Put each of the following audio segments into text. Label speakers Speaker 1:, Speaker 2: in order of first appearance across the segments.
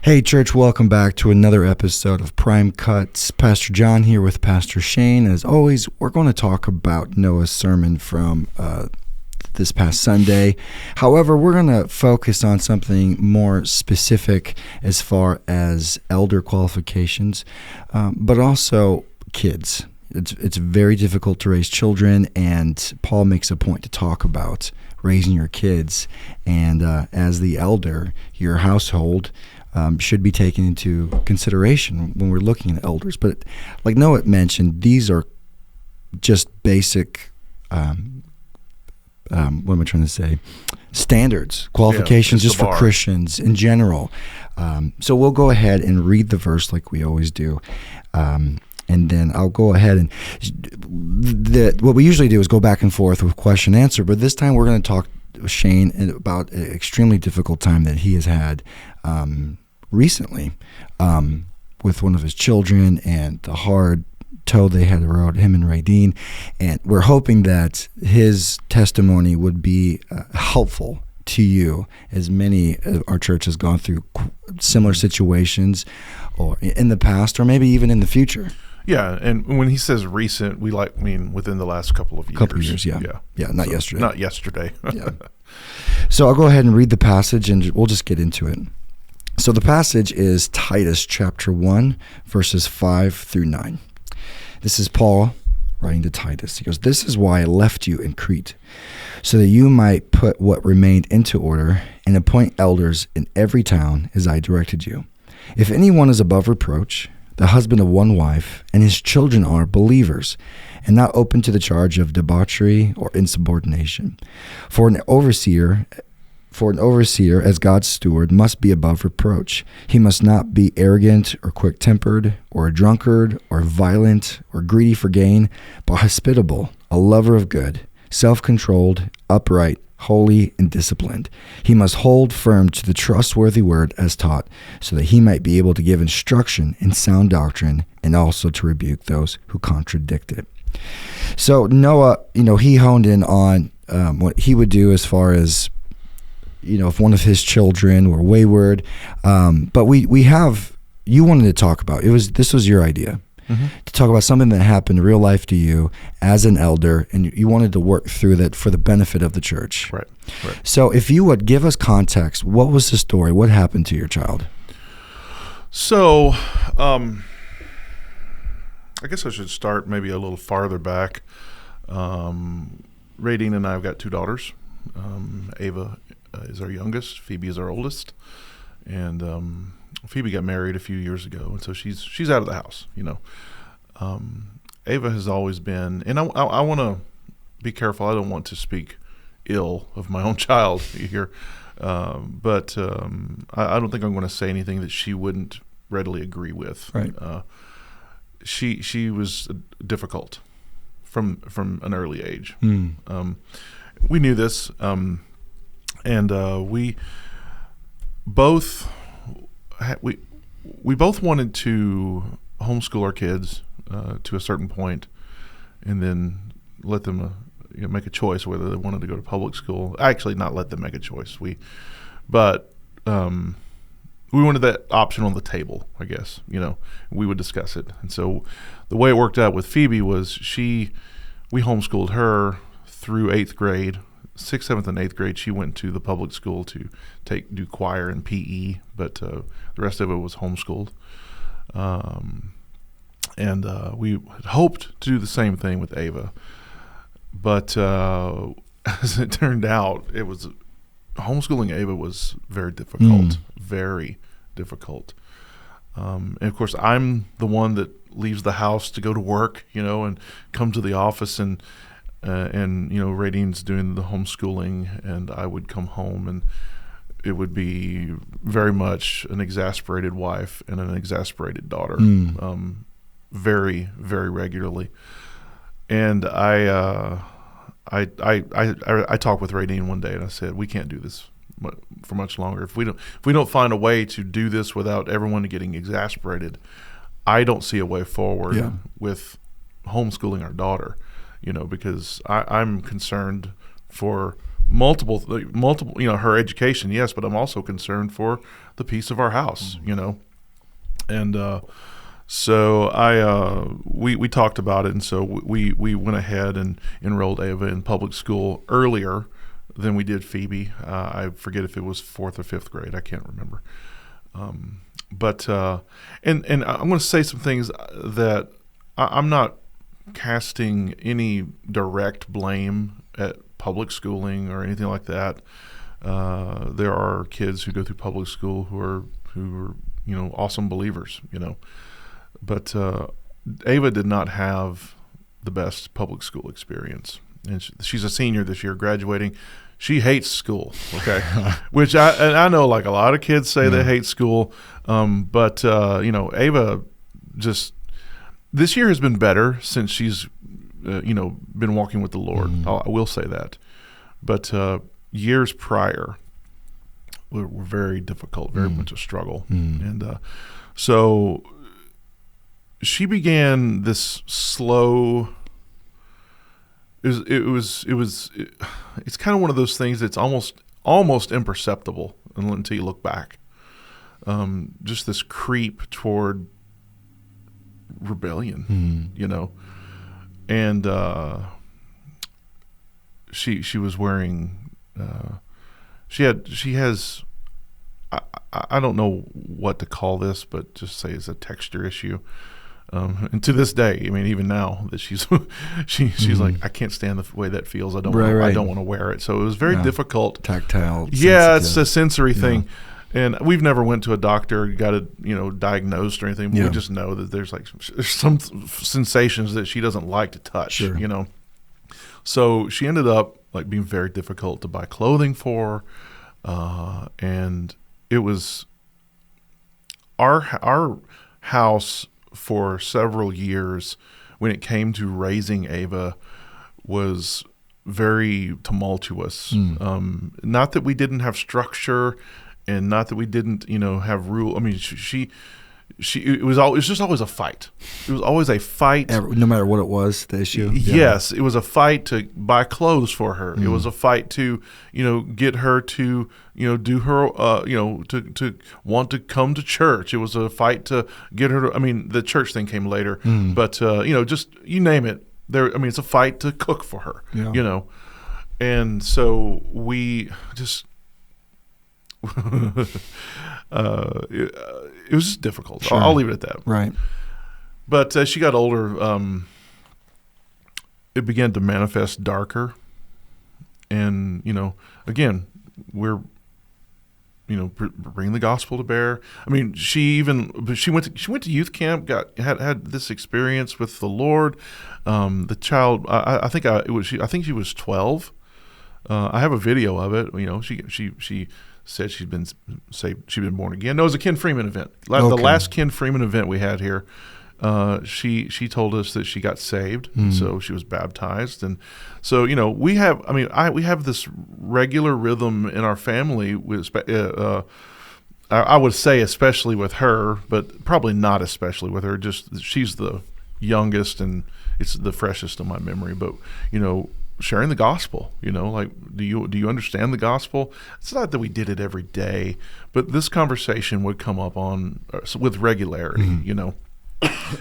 Speaker 1: Hey, church, welcome back to another episode of Prime Cuts. Pastor John here with Pastor Shane. As always, we're going to talk about Noah's sermon from this past Sunday. However, we're going to focus on something more specific as far as elder qualifications, but also kids. It's very difficult to raise children, and Paul makes a point to talk about raising your kids. And as the elder, your household should be taken into consideration when we're looking at elders. But like Noah mentioned, these are just basic, what am I trying to say? Standards, qualifications just for Christians in general. So we'll go ahead and read the verse like we always do. And then I'll go ahead and what we usually do is go back and forth with question and answer. But this time we're going to talk with Shane about an extremely difficult time that he has had recently with one of his children and the hard tow they had rode, him and Radene. And we're hoping that his testimony would be helpful to you, as many of our church has gone through similar situations or in the past or maybe even in the future.
Speaker 2: Yeah, and when he says recent, we mean within the last couple of years.
Speaker 1: Couple of years, yeah, not yesterday.
Speaker 2: Not yesterday.
Speaker 1: Yeah. So I'll go ahead and read the passage, and we'll just get into it. So the passage is Titus chapter 1, verses 5 through 9. This is Paul writing to Titus. He goes, "This is why I left you in Crete, so that you might put what remained into order and appoint elders in every town as I directed you. If anyone is above reproach, the husband of one wife, and his children are believers, and not open to the charge of debauchery or insubordination. For an overseer, as God's steward, must be above reproach. He must not be arrogant or quick-tempered or a drunkard or violent or greedy for gain, but hospitable, a lover of good, self-controlled, upright, holy, and disciplined. He must hold firm to the trustworthy word as taught, so that he might be able to give instruction in sound doctrine and also to rebuke those who contradict it." So Noah, he honed in on what he would do as far as, if one of his children were wayward. But you wanted to talk about, this was your idea. Mm-hmm. To talk about something that happened in real life to you as an elder, and you wanted to work through that for the benefit of the church.
Speaker 2: Right.
Speaker 1: So if you would give us context, what was the story? What happened to your child?
Speaker 2: So, I guess I should start maybe a little farther back. Radene and I have got two daughters. Ava is our youngest. Phoebe is our oldest. And Phoebe got married a few years ago, and so she's out of the house. Ava has always been, and I want to be careful. I don't want to speak ill of my own child here, but I don't think I'm going to say anything that she wouldn't readily agree with.
Speaker 1: Right.
Speaker 2: She was difficult from an early age. We knew this, and we both wanted to homeschool our kids to a certain point, and then let them make a choice whether they wanted to go to public school. Actually, not let them make a choice. We wanted that option on the table, I guess. We would discuss it. And so the way it worked out with Phoebe was we homeschooled her through 8th grade. 6th, 7th, and 8th grade, she went to the public school to do choir and PE, but the rest of it was homeschooled. And we had hoped to do the same thing with Ava, but as it turned out, homeschooling Ava was very difficult, very difficult. And of course, I'm the one that leaves the house to go to work, and come to the office, and Radene's doing the homeschooling, and I would come home, and it would be very much an exasperated wife and an exasperated daughter, very, very regularly. And I talked with Radene one day, and I said, "We can't do this for much longer. If we don't find a way to do this without everyone getting exasperated, I don't see a way forward with homeschooling our daughter." Because I'm concerned for multiple, her education, yes, but I'm also concerned for the peace of our house, and so we talked about it, and so we went ahead and enrolled Ava in public school earlier than we did Phoebe. I forget if it was 4th or 5th grade. I can't remember. But I'm going to say some things that I'm not casting any direct blame at public schooling or anything like that. There are kids who go through public school who are awesome believers, But Ava did not have the best public school experience, and she's a senior this year, graduating. She hates school, okay, which I know, like a lot of kids say they hate school, but Ava just this year has been better since she's been walking with the Lord. I will say that, but years prior were very difficult, very much a struggle, and so she began this slow. It's kind of one of those things that's almost imperceptible until you look back. Just this creep toward rebellion, and she was wearing. She has. I don't know what to call this, but just say it's a texture issue. And to this day, I mean, even now that she's like, I can't stand the way that feels. I don't want to wear it. So it was very difficult.
Speaker 1: Tactile.
Speaker 2: Yeah, it's a sensory thing. And we've never went to a doctor, got it, diagnosed or anything. But we just know that there's some sensations that she doesn't like to touch,
Speaker 1: Sure.
Speaker 2: So she ended up like being very difficult to buy clothing for. And it was our house for several years when it came to raising Ava was very tumultuous. Not that we didn't have structure and not that we didn't, have rule. I mean, it was just always a fight. It was always a fight.
Speaker 1: No matter what it was, the issue.
Speaker 2: Yes, it was a fight to buy clothes for her. It was a fight to, get her to, do her, to want to come to church. It was a fight to get her to, the church thing came later, but, just you name it. It's a fight to cook for her, and so we just, it was just difficult.
Speaker 1: Sure.
Speaker 2: I'll leave it at that.
Speaker 1: Right.
Speaker 2: But as she got older, it began to manifest darker. And, again, we're, bringing the gospel to bear. I mean, she went to youth camp, had this experience with the Lord. The child, I think she was 12. I have a video of it. She said she'd been born again. No, it was a Ken Freeman event. The last Ken Freeman event we had here, she told us that she got saved, so she was baptized, and so we have this regular rhythm in our family. I would say especially with her, but probably not especially with her. Just she's the youngest, and it's the freshest in my memory. But sharing the gospel, do you understand the gospel? It's not that we did it every day, but this conversation would come up with regularity,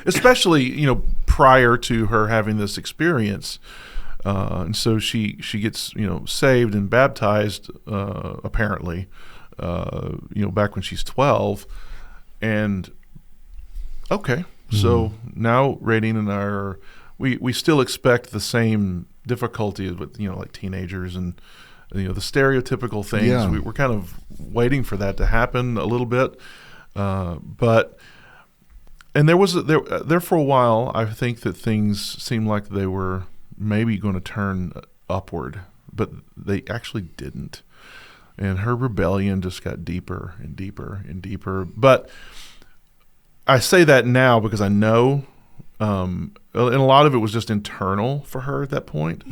Speaker 2: especially, prior to her having this experience. And so she gets, saved and baptized, apparently, back when she's 12. And okay, so now Radene and I we still expect the same difficulty with like teenagers and the stereotypical things.
Speaker 1: Yeah.
Speaker 2: We're kind of waiting for that to happen a little bit, but there for a while I think that things seemed like they were maybe going to turn upward, but they actually didn't, and her rebellion just got deeper and deeper and deeper. But I say that now because I know. And a lot of it was just internal for her at that point.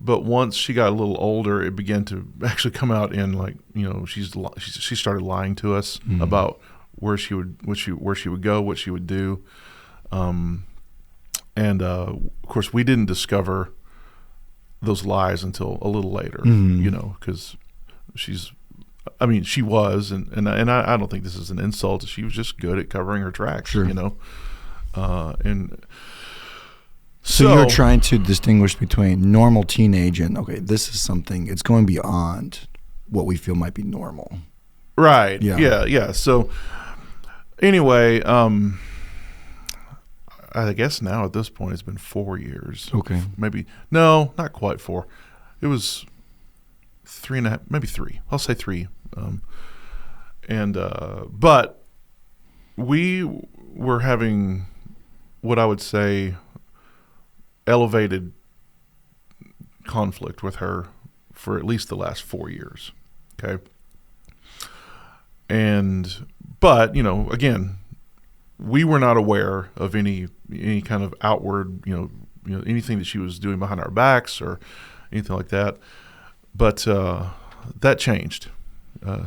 Speaker 2: But once she got a little older, it began to actually come out in she started lying to us about where she would go, what she would do, and of course we didn't discover those lies until a little later,
Speaker 1: Mm-hmm.
Speaker 2: because she was, and I don't think this is an insult. She was just good at covering her tracks,
Speaker 1: Sure.
Speaker 2: And
Speaker 1: So you're trying to distinguish between normal teenage and, okay, this is something, it's going beyond what we feel might be normal.
Speaker 2: right,
Speaker 1: Yeah.
Speaker 2: yeah. So anyway, I guess now at this point it's been 4 years.
Speaker 1: Okay.
Speaker 2: Maybe, no, not quite 4. It was 3.5, maybe 3. I'll say 3. But we were having what I would say elevated conflict with her for at least the last 4 years. Okay. But again, we were not aware of any kind of outward, anything that she was doing behind our backs or anything like that. But that changed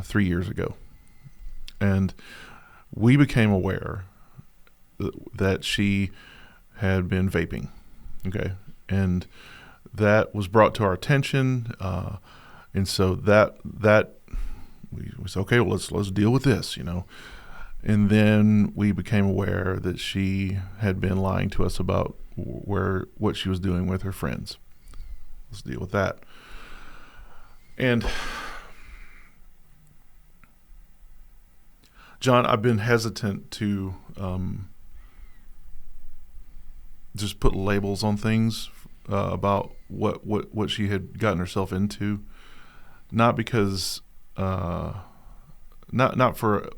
Speaker 2: 3 years ago, and we became aware that she had been vaping. Okay, and that was brought to our attention, and so that we said, okay, well, let's deal with this, And then we became aware that she had been lying to us about what she was doing with her friends. Let's deal with that. And John, I've been hesitant to just put labels on things about what she had gotten herself into, not because not for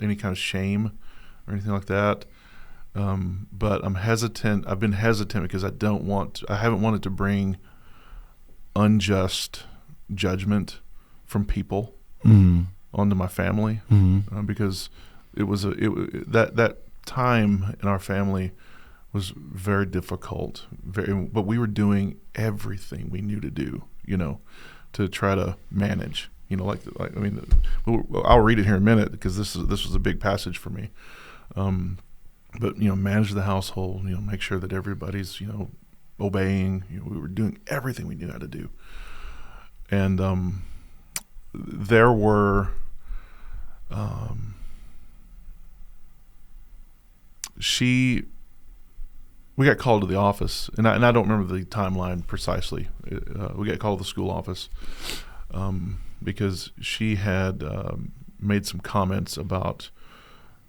Speaker 2: any kind of shame or anything like that, but I'm hesitant. I've been hesitant because I haven't wanted to bring unjust judgment from people onto my family, because it was that time in our family was very difficult. But we were doing everything we knew to do, to try to manage. I'll read it here in a minute because this was a big passage for me. But manage the household. Make sure that everybody's obeying. We were doing everything we knew how to do, and there were we got called to the office, and I don't remember the timeline precisely. We got called to the school office because she had made some comments about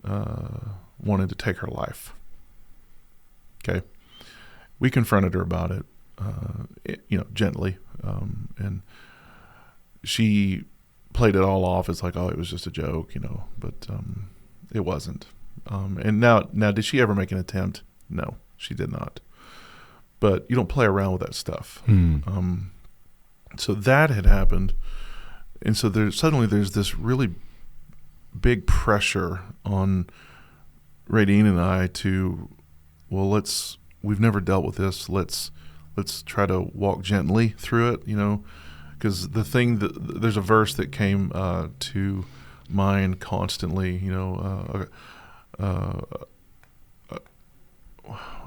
Speaker 2: wanting to take her life. Okay, we confronted her about it, gently, and she played it all off as like, oh, it was just a joke, but it wasn't. And now, did she ever make an attempt? No, she did not. But you don't play around with that stuff. So that had happened, and so there's this really big pressure on Radene and I to, well, we've never dealt with this. Let's try to walk gently through it, because there's a verse that came to mind constantly,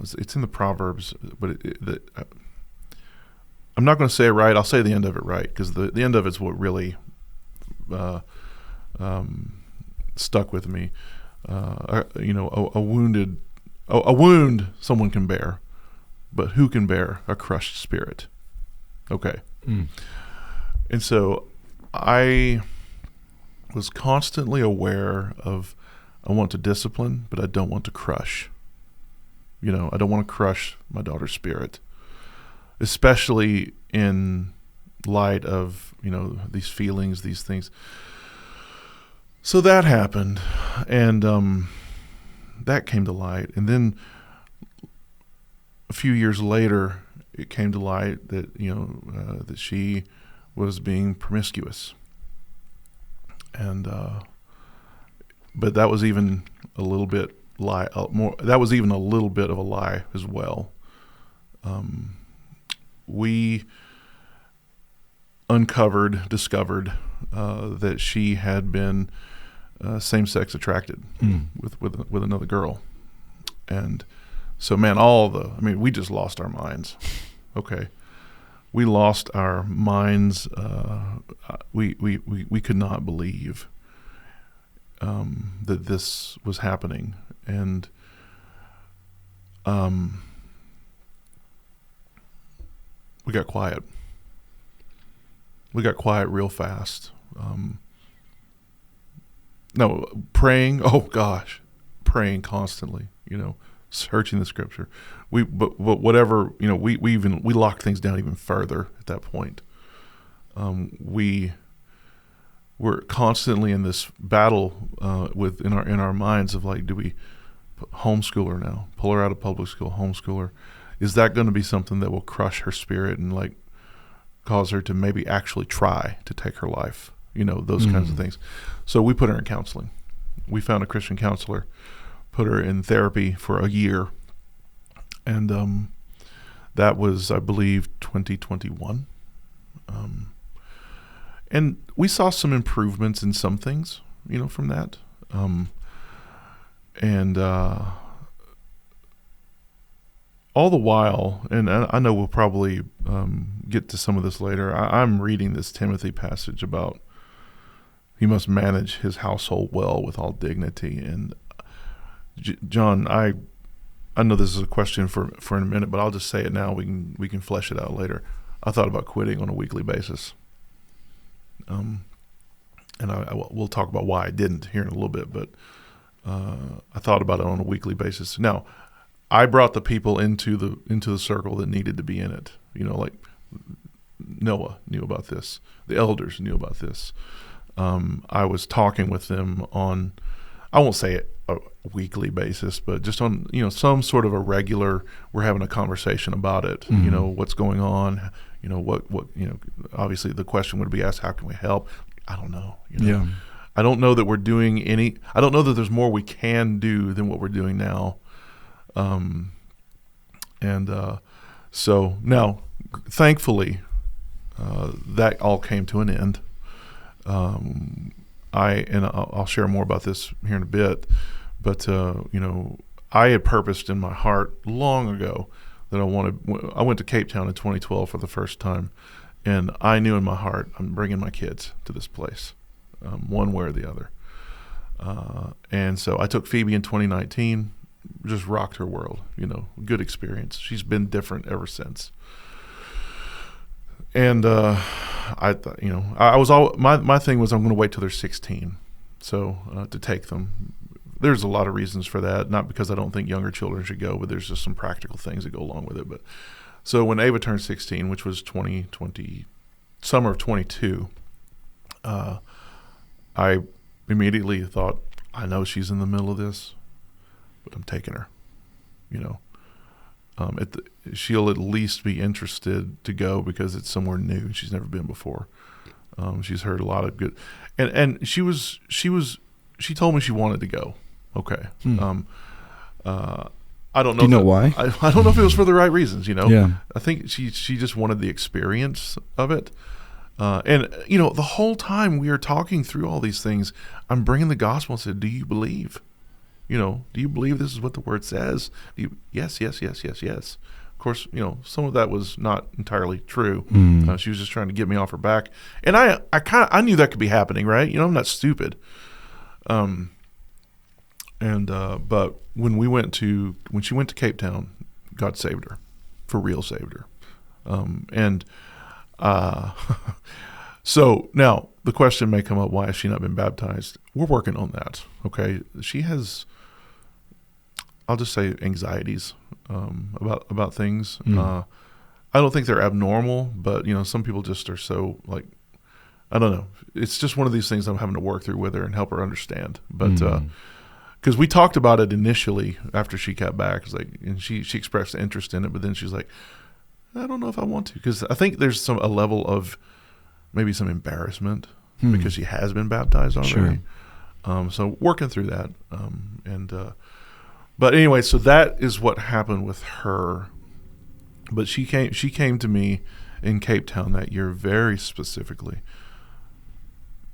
Speaker 2: it's in the Proverbs, but I'm not going to say it right. I'll say the end of it right, because the end of it's what really stuck with me. A wound someone can bear, but who can bear a crushed spirit? Okay. And so I was constantly aware of, I want to discipline, but I don't want to crush. I don't want to crush my daughter's spirit, especially in light of, these feelings, these things. So that happened, and that came to light. And then a few years later, it came to light that, that she was being promiscuous. And but that was even a little bit that was even a little bit of a lie as well. We discovered that she had been same-sex attracted with another girl. And so, man, we just lost our minds. okay, we lost our minds. We could not believe that this was happening, and we got quiet. We got quiet real fast. No, praying. Oh gosh, praying constantly. Searching the scripture. But whatever. We locked things down even further at that point. We were constantly in this battle in our minds of like, do we homeschool her now? Pull her out of public school, homeschool her? Is that going to be something that will crush her spirit and like cause her to maybe actually try to take her life? Those kinds of things. So we put her in counseling. We found a Christian counselor, put her in therapy for a year. And that was, I believe, 2021. And we saw some improvements in some things, from that. All the while, and I know we'll probably get to some of this later, I'm reading this Timothy passage about he must manage his household well with all dignity. And John, I know this is a question for in a minute, but I'll just say it now. We can flesh it out later. I thought about quitting on a weekly basis. And we'll talk about why I didn't here in a little bit, but I thought about it on a weekly basis. Now, I brought the people into the circle that needed to be in it. Like Noah knew about this. The elders knew about this. I was talking with them on, I won't say a weekly basis, but just on, some sort of a regular, we're having a conversation about it, what's going on, what, obviously the question would be asked, how can we help? I don't know.
Speaker 1: Yeah.
Speaker 2: I don't know that we're doing I don't know that there's more we can do than what we're doing now. So now, thankfully, that all came to an end. I'll share more about this here in a bit, but I had purposed in my heart long ago that I went to Cape Town in 2012 for the first time, and I knew in my heart I'm bringing my kids to this place, one way or the other. And so I took Phoebe in 2019, just rocked her world. Good experience. She's been different ever since. And I thought, I was my thing was I'm going to wait till they're 16, so to take them. There's a lot of reasons for that. Not because I don't think younger children should go, but there's just some practical things that go along with it. But so when Ava turned 16, which was 2020, summer of 22, I immediately thought, I know she's in the middle of this, but I'm taking her. She'll at least be interested to go because it's somewhere new and she's never been before. She's heard a lot of good, and she told me she wanted to go. Okay. I don't know.
Speaker 1: Do you know why?
Speaker 2: I don't know if it was for the right reasons.
Speaker 1: Yeah.
Speaker 2: I think she just wanted the experience of it. And the whole time we are talking through all these things, I'm bringing the gospel and said, do you believe? Do you believe this is what the word says? Yes. Of course, some of that was not entirely true. She was just trying to get me off her back. And I knew that could be happening, right? I'm not stupid. But when she went to Cape Town, God saved her, for real saved her. So now the question may come up, why has she not been baptized? We're working on that. Okay. She has, I'll just say, anxieties about things. I don't think they're abnormal, but some people just are so like, I don't know. It's just one of these things I'm having to work through with her and help her understand. But because we talked about it initially after she got back, it's like, and she expressed interest in it, but then she's like, I don't know if I want to, because I think there's a level of maybe some embarrassment because she has been baptized already. Sure. So working through that, but anyway, so that is what happened with her. But she came to me in Cape Town that year very specifically,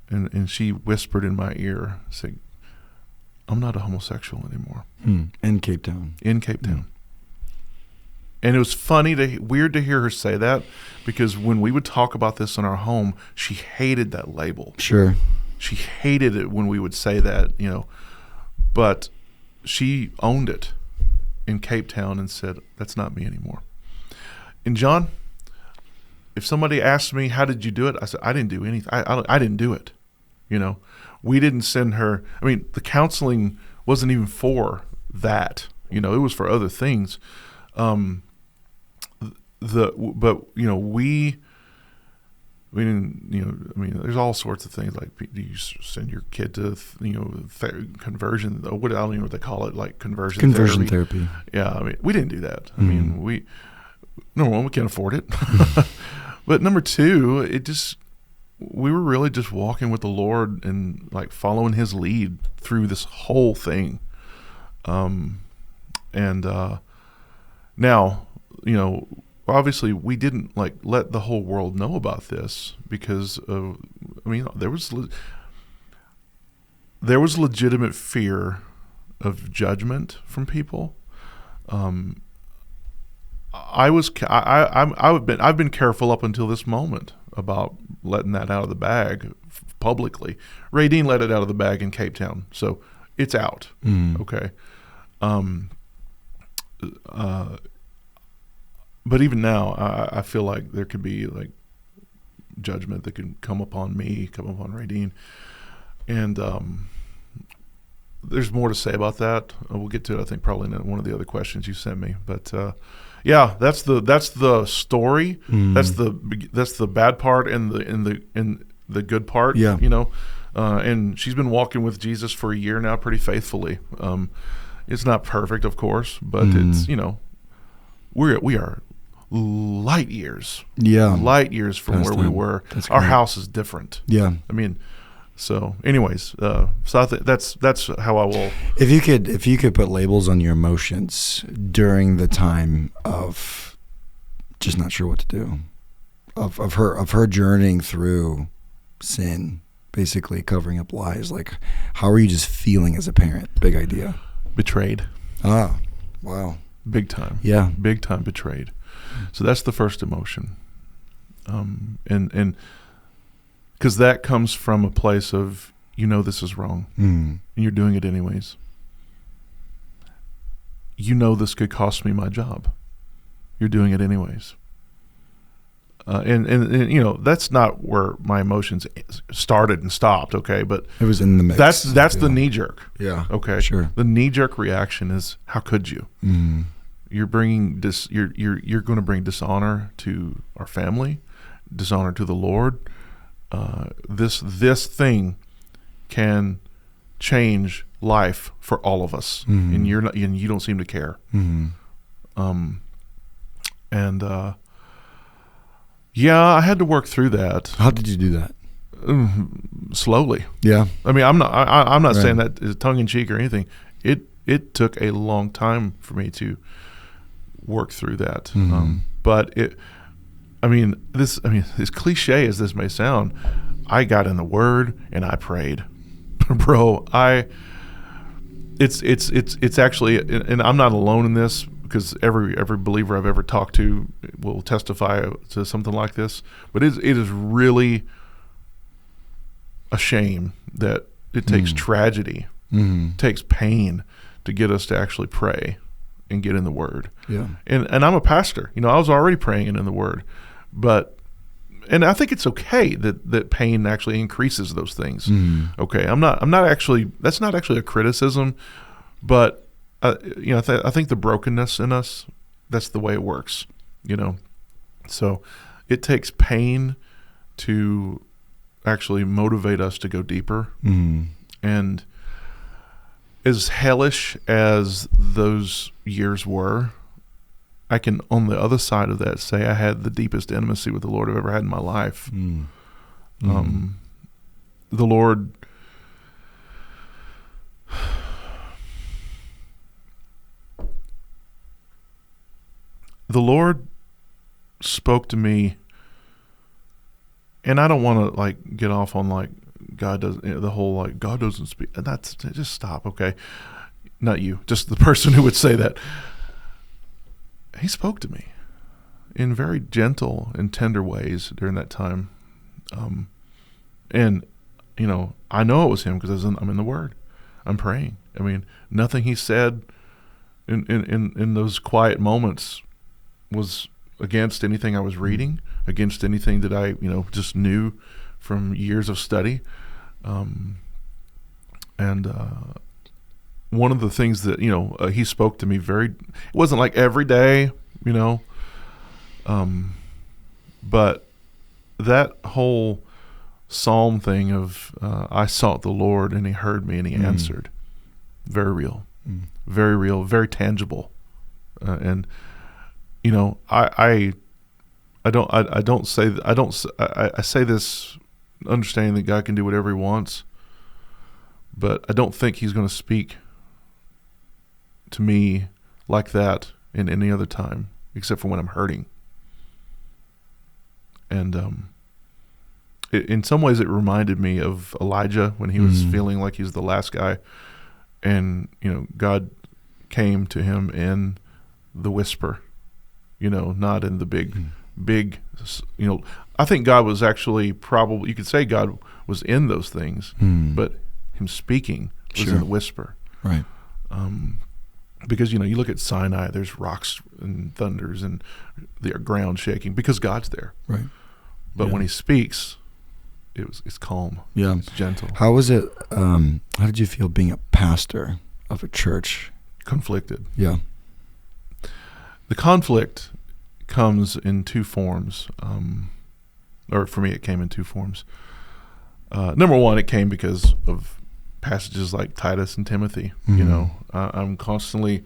Speaker 2: and she whispered in my ear, saying, "I'm not a homosexual anymore."
Speaker 1: In Cape Town.
Speaker 2: In Cape Town. And it was weird to hear her say that, because when we would talk about this in our home, she hated that label.
Speaker 1: Sure.
Speaker 2: She hated it when we would say that, but she owned it in Cape Town and said, that's not me anymore. And John, if somebody asked me, how did you do it? I said, I didn't do anything. I didn't do it. We didn't send her. I mean, the counseling wasn't even for that. It was for other things. We didn't, there's all sorts of things, like, do you send your kid to, conversion, I don't know what they call it, like conversion
Speaker 1: therapy.
Speaker 2: Yeah, we didn't do that. Number one, we can't afford it. But number two, we were really just walking with the Lord and like following his lead through this whole thing. Now, obviously we didn't like let the whole world know about this, because there was legitimate fear of judgment from people. I've been careful up until this moment about letting that out of the bag publicly. Radene let it out of the bag in Cape Town, so it's out. Okay. But even now, I feel like there could be like judgment that can come upon me, come upon Radene, and there's more to say about that. We'll get to it, I think, probably in one of the other questions you sent me. But yeah, that's the story. That's the bad part and the good part.
Speaker 1: Yeah.
Speaker 2: And she's been walking with Jesus for a year now, pretty faithfully. It's not perfect, of course, but it's we are light years. Yeah, light years from where we were. Our house is different.
Speaker 1: Yeah,
Speaker 2: So, anyways, so I think that's how I will.
Speaker 1: If you could put labels on your emotions during the time of just not sure what to do, of her journeying through sin, basically covering up lies, like how are you just feeling as a parent? Big idea.
Speaker 2: Betrayed.
Speaker 1: Ah, wow.
Speaker 2: Big time.
Speaker 1: Yeah.
Speaker 2: Big time betrayed. So that's the first emotion, and. Because that comes from a place of, this is wrong, and you're doing it anyways. This could cost me my job. You're doing it anyways. And that's not where my emotions started and stopped, okay? But
Speaker 1: it was in the mix.
Speaker 2: That's the knee jerk.
Speaker 1: Yeah.
Speaker 2: Okay.
Speaker 1: Sure.
Speaker 2: The knee jerk reaction is, how could you? You're bringing you're going to bring dishonor to our family, dishonor to the Lord. This thing can change life for all of us, and you don't seem to care. I had to work through that.
Speaker 1: How did you do that?
Speaker 2: Slowly.
Speaker 1: Yeah.
Speaker 2: I'm not saying that is tongue in cheek or anything. It took a long time for me to work through that. But as cliche as this may sound, I got in the Word and I prayed, bro. It's actually, and I'm not alone in this, because every believer I've ever talked to will testify to something like this. But it is really a shame that it takes tragedy, takes pain to get us to actually pray and get in the Word.
Speaker 1: Yeah. And
Speaker 2: I'm a pastor. I was already praying and in the Word. And I think it's okay that pain actually increases those things. Okay, I'm not actually. That's not actually a criticism, but I think the brokenness in us, that's the way it works. So it takes pain to actually motivate us to go deeper. And as hellish as those years were, I can, on the other side of that, say I had the deepest intimacy with the Lord I've ever had in my life. The Lord spoke to me, and I don't want to like get off on like God does the whole like God doesn't speak. That's just stop, okay? Not you, just the person who would say that. he spoke to me in very gentle and tender ways during that time. And, I know it was him because I'm in the Word. I'm praying. I mean, nothing he said in those quiet moments was against anything I was reading, against anything that I, just knew from years of study. And one of the things that, he spoke to me it wasn't like every day, but that whole psalm thing of I sought the Lord and he heard me and he answered. Very real, very real, very tangible. And, I say this understanding that God can do whatever he wants, but I don't think he's going to speak to me like that in any other time, except for when I'm hurting. And in some ways it reminded me of Elijah when he was feeling like he was the last guy, and God came to him in the whisper, not in the big, I think God was actually probably, you could say God was in those things, but him speaking was in the whisper.
Speaker 1: Right.
Speaker 2: Because, you look at Sinai, there's rocks and thunders and the ground shaking because God's there.
Speaker 1: Right.
Speaker 2: But when he speaks, it's calm.
Speaker 1: Yeah.
Speaker 2: It's gentle.
Speaker 1: How was it, how did you feel being a pastor of a church?
Speaker 2: Conflicted.
Speaker 1: Yeah.
Speaker 2: The conflict comes in two forms, or for me it came in two forms. Number one, it came because of passages like Titus and Timothy. I'm constantly,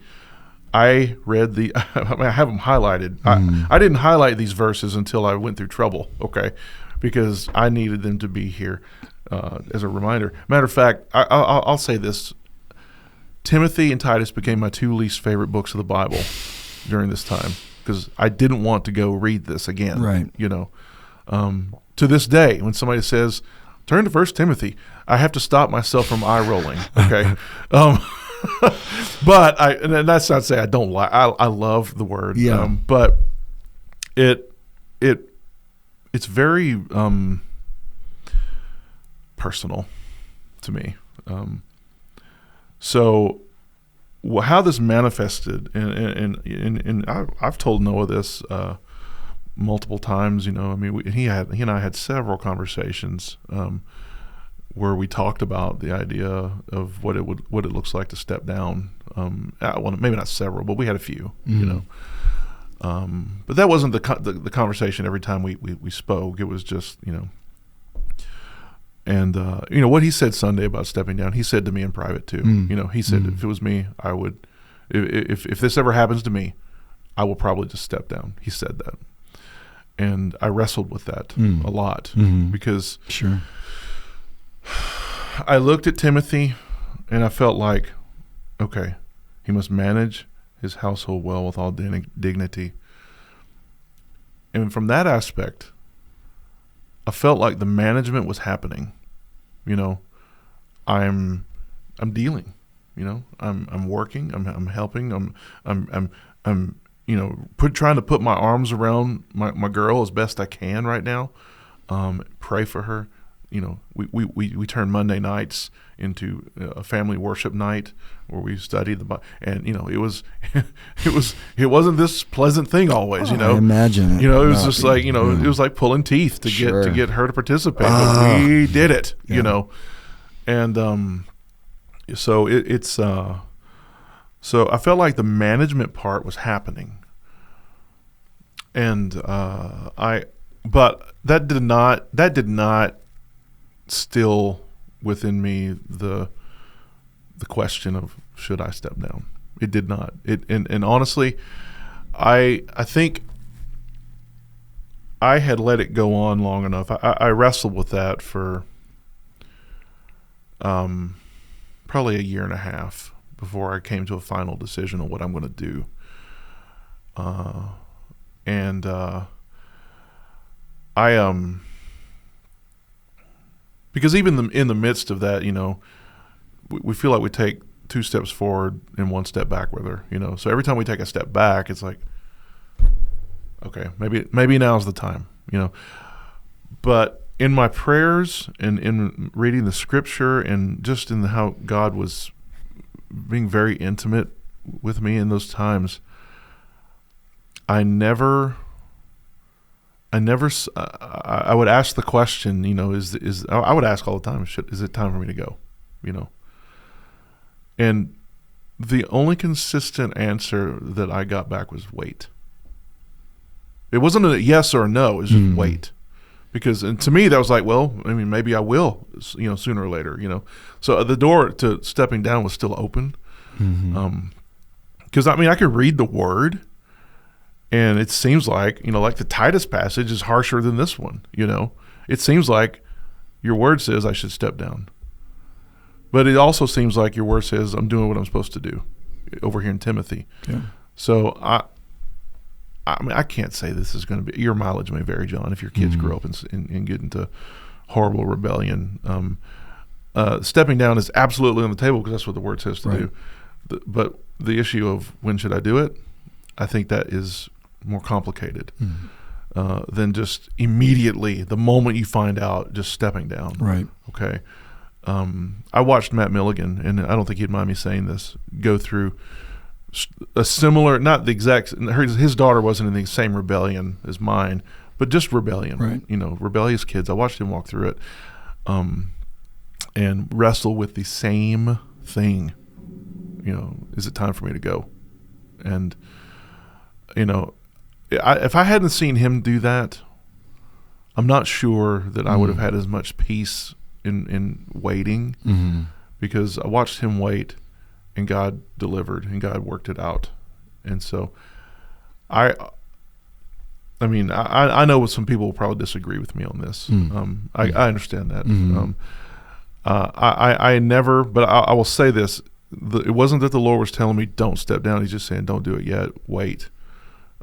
Speaker 2: I read I have them highlighted. I didn't highlight these verses until I went through trouble, okay, because I needed them to be here as a reminder. Matter of fact, I'll say this. Timothy and Titus became my two least favorite books of the Bible during this time because I didn't want to go read this again. Right. To this day, when somebody says, turn to 1 Timothy, I have to stop myself from eye rolling. Okay. But and that's not to say I don't like, I love the word.
Speaker 1: Yeah.
Speaker 2: But it's very personal to me. So how this manifested, and I've told Noah this multiple times. He and I had several conversations where we talked about the idea of what it looks like to step down. Well, maybe not several, but we had a few. But that wasn't the conversation every time we spoke. It was just And what he said Sunday about stepping down, he said to me in private too. He said if it was me, I would. If this ever happens to me, I will probably just step down. He said that, and I wrestled with that a lot because I looked at Timothy, and I felt like, okay, he must manage his household well with all dignity, and from that aspect, I felt like the management was happening. I'm dealing. I'm working. I'm helping. I'm trying to put my arms around my girl as best I can right now. Pray for her. We turn Monday nights into a family worship night where we study the Bible, and it wasn't this pleasant thing always. I
Speaker 1: imagine it.
Speaker 2: It was just like it was like pulling teeth to get her to participate. But we did it. And so it's so I felt like the management part was happening, and but that did not still within me the question of should I step down. It did not. And honestly, I think I had let it go on long enough. I wrestled with that for probably a year and a half before I came to a final decision on what I'm going to do. Because even in the midst of that, we feel like we take 2 steps forward and 1 step back with her, So every time we take a step back, it's like, okay, maybe now's the time, But in my prayers and in reading the scripture and just in how God was being very intimate with me in those times, I would ask the question, I would ask all the time, is it time for me to go? And the only consistent answer that I got back was wait. It wasn't a yes or a no, it was just wait. Because, and to me, that was like, well, maybe I will, sooner or later, So the door to stepping down was still open. Because, I could read the word, and it seems like, like the Titus passage is harsher than this one, It seems like your word says I should step down. But it also seems like your word says I'm doing what I'm supposed to do over here in Timothy. Yeah. So I can't say this is going to be, your mileage may vary, John, if your kids grow up and get into horrible rebellion. Stepping down is absolutely on the table because that's what the word says to do. But the issue of when should I do it, I think that is more complicated than just immediately, the moment you find out, just stepping down.
Speaker 1: Right.
Speaker 2: Okay. I watched Matt Milligan, and I don't think he'd mind me saying this, go through a similar, not the exact, his daughter wasn't in the same rebellion as mine, but just rebellion,
Speaker 1: right.
Speaker 2: Rebellious kids. I watched him walk through it and wrestle with the same thing. Is it time for me to go? And, if I hadn't seen him do that, I'm not sure that I would have had as much peace in waiting, because I watched him wait, and God delivered, and God worked it out. And so I know some people will probably disagree with me on this. I understand that. I never, but I will say this, it wasn't that the Lord was telling me don't step down. He's just saying don't do it yet, wait.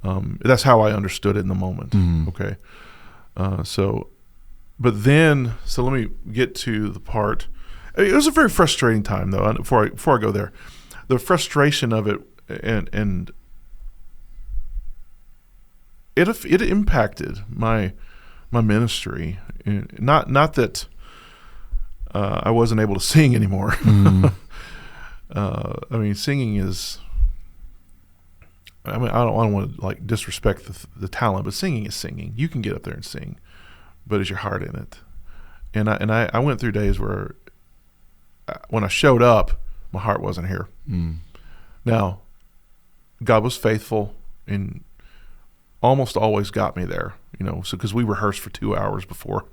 Speaker 2: That's how I understood it in the moment. Okay. But then, so let me get to the part. It was a very frustrating time, though. Before I go there, the frustration of it, and it impacted my ministry. Not that I wasn't able to sing anymore. Singing is. I don't want to disrespect the talent, but singing is singing. You can get up there and sing, but is your heart in it? And I went through days where when I showed up, my heart wasn't here. Now, God was faithful and almost always got me there, so because we rehearsed for 2 hours before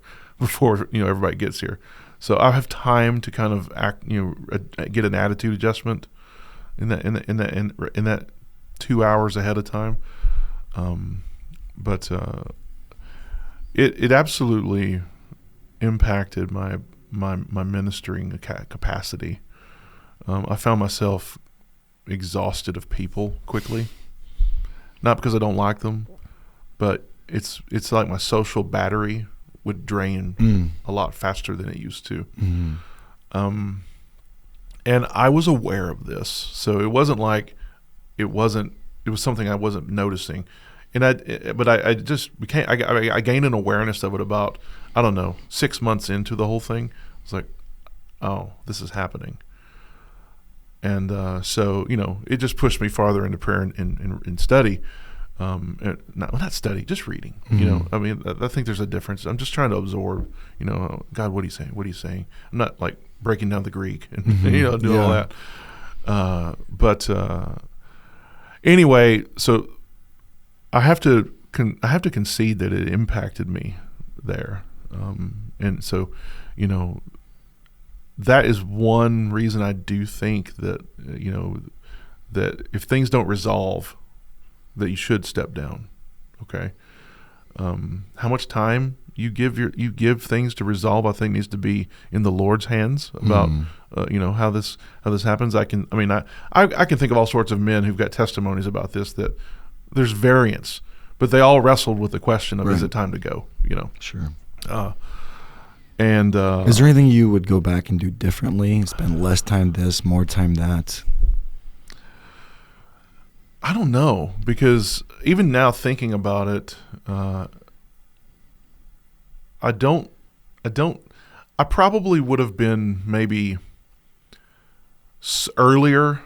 Speaker 2: everybody gets here. So I have time to kind of act, get an attitude adjustment in that 2 hours ahead of time. But it absolutely impacted my ministering capacity. I found myself exhausted of people quickly, not because I don't like them, but it's like my social battery would drain a lot faster than it used to. And I was aware of this, so it wasn't like it was something I wasn't noticing. And I gained an awareness of it about, 6 months into the whole thing. It's like, oh, this is happening. And so it just pushed me farther into prayer and study. Not study, just reading. I think there's a difference. I'm just trying to absorb. God, what are you saying? What are you saying? I'm not like breaking down the Greek and do all that. But anyway, so I have to concede that it impacted me there, and so that is one reason I do think that that if things don't resolve, that you should step down. Okay, how much time you give things to resolve, I think needs to be in the Lord's hands about how this happens. I can think of all sorts of men who've got testimonies about this, that there's variance, but they all wrestled with the question of, is it time to go?
Speaker 1: Sure.
Speaker 2: And
Speaker 1: is there anything you would go back and do differently? Spend less time this, more time that?
Speaker 2: I don't know, because even now thinking about it, I probably would have been maybe earlier.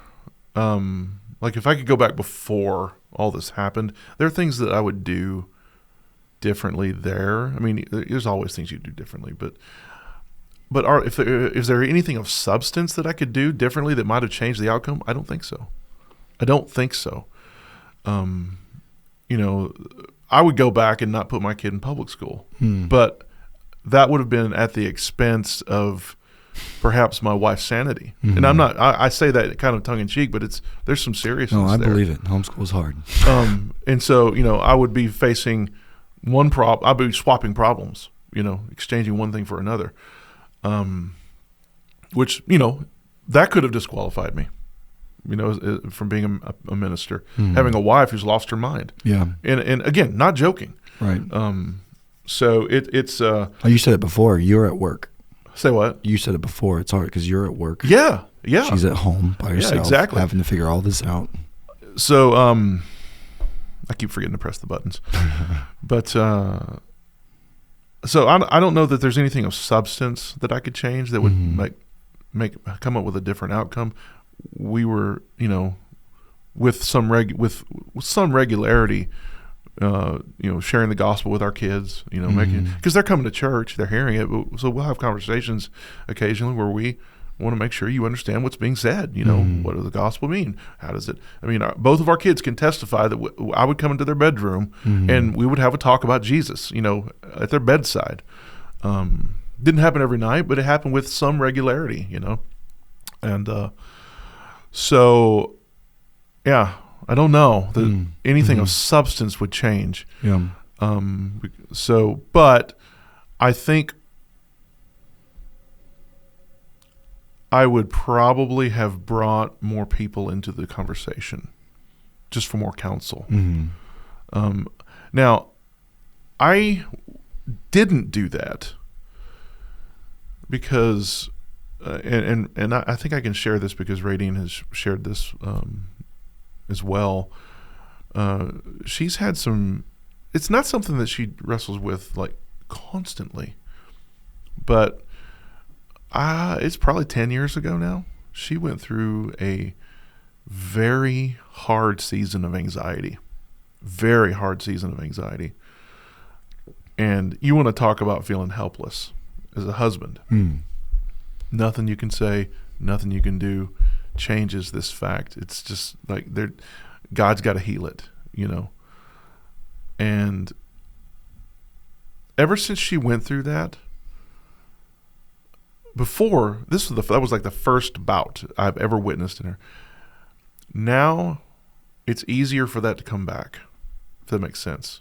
Speaker 2: Like if I could go back before all this happened, there are things that I would do differently there. I mean, there's always things you do differently, but is there anything of substance that I could do differently that might have changed the outcome? I don't think so. I would go back and not put my kid in public school, but that would have been at the expense of perhaps my wife's sanity. And I'm not, I say that kind of tongue in cheek, but there's some seriousness there.
Speaker 1: No, I believe it. Homeschool's hard.
Speaker 2: And so, I would be facing one problem. I'd be swapping problems, exchanging one thing for another. Which, that could have disqualified me, from being a minister, having a wife who's lost her mind.
Speaker 1: Yeah.
Speaker 2: And again, not joking.
Speaker 1: Right.
Speaker 2: So it's,
Speaker 1: you said it before. You're at work.
Speaker 2: Say what?
Speaker 1: You said it before. It's hard because you're at work.
Speaker 2: Yeah.
Speaker 1: She's at home by herself.
Speaker 2: Yeah, exactly.
Speaker 1: Having to figure all this out.
Speaker 2: So, I keep forgetting to press the buttons, but, so I don't know that there's anything of substance that I could change that would come up with a different outcome. We were, with some regularity, sharing the gospel with our kids, because they're coming to church, they're hearing it. So we'll have conversations occasionally where we want to make sure you understand what's being said. What does the gospel mean? How does it? I mean, both of our kids can testify that I would come into their bedroom and we would have a talk about Jesus, at their bedside. Didn't happen every night, but it happened with some regularity, and so yeah, I don't know that anything of substance would change.
Speaker 1: Yeah.
Speaker 2: But I think I would probably have brought more people into the conversation just for more counsel. Now, I didn't do that because, and I think I can share this because Radene has shared this as well. She's had it's not something that she wrestles with like constantly, but it's probably 10 years ago now. She went through a very hard season of anxiety. And you want to talk about feeling helpless as a husband. Nothing you can say, nothing you can do changes this fact. It's just like God's got to heal it, And ever since she went through that, before that was like the first bout I've ever witnessed in her. Now it's easier for that to come back, if that makes sense.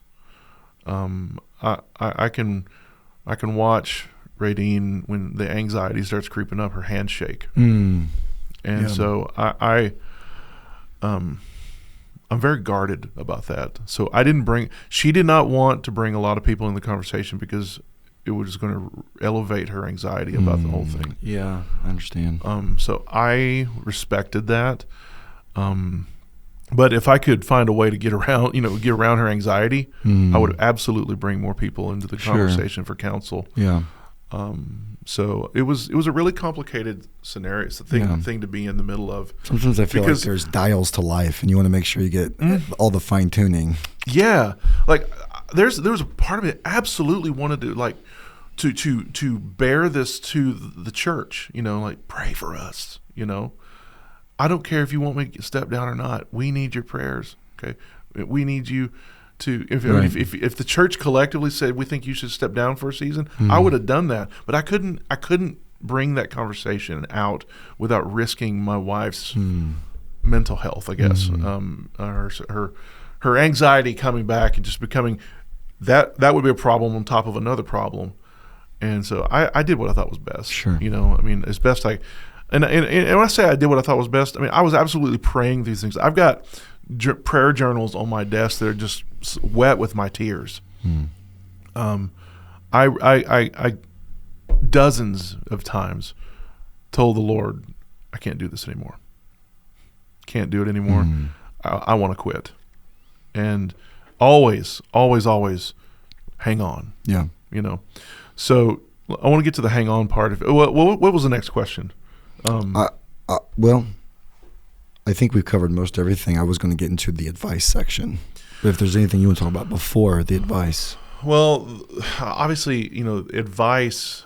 Speaker 2: I can watch Radene when the anxiety starts creeping up, her hands shake. So I'm very guarded about that. So she did not want to bring a lot of people in the conversation because it was going to elevate her anxiety about the whole thing.
Speaker 1: Yeah, I understand.
Speaker 2: So I respected that. But if I could find a way to get around her anxiety, I would absolutely bring more people into the conversation for counsel.
Speaker 1: Yeah.
Speaker 2: So it was a really complicated scenario. It's the thing to be in the middle of.
Speaker 1: Sometimes I feel like there's dials to life, and you want to make sure you get all the fine tuning.
Speaker 2: Yeah, like there was a part of me that absolutely wanted to like to bear this to the church. Like pray for us. I don't care if you want me to step down or not. We need your prayers. Okay, we need you to. If the church collectively said we think you should step down for a season, I would have done that. But I couldn't bring that conversation out without risking my wife's mental health. I guess her anxiety coming back and just becoming that would be a problem on top of another problem. And so I did what I thought was best.
Speaker 1: Sure.
Speaker 2: As best I. And when I say I did what I thought was best, I was absolutely praying these things. I've got prayer journals on my desk that are just wet with my tears. I dozens of times told the Lord, I can't do this anymore. Can't do it anymore. I want to quit. And always hang on.
Speaker 1: Yeah.
Speaker 2: So I want to get to the hang on part of it. What was the next question?
Speaker 1: Well, I think we've covered most everything. I was going to get into the advice section. But if there's anything you want to talk about before the advice.
Speaker 2: Well, obviously, advice,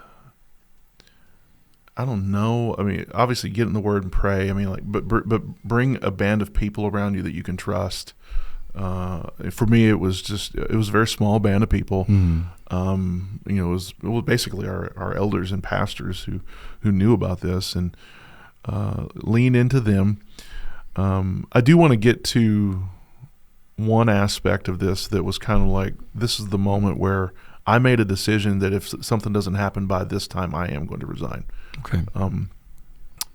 Speaker 2: I don't know. I mean, obviously get in the Word and pray. I mean, but bring a band of people around you that you can trust. For me, it was a very small band of people. It was basically our elders and pastors who knew about this, and lean into them. I do want to get to one aspect of this that was kind of like, this is the moment where I made a decision that if something doesn't happen by this time, I am going to resign.
Speaker 1: Okay.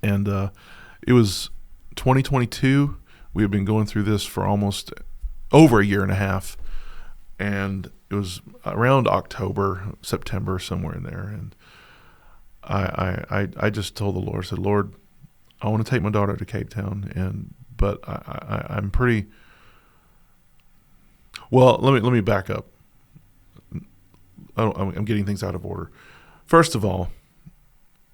Speaker 2: It was 2022. We had been going through this for almost over a year and a half, and it was around October, September, somewhere in there. And I just told the Lord, I said, Lord, I want to take my daughter to Cape Town, but I'm pretty. Well, let me back up. I'm getting things out of order. First of all,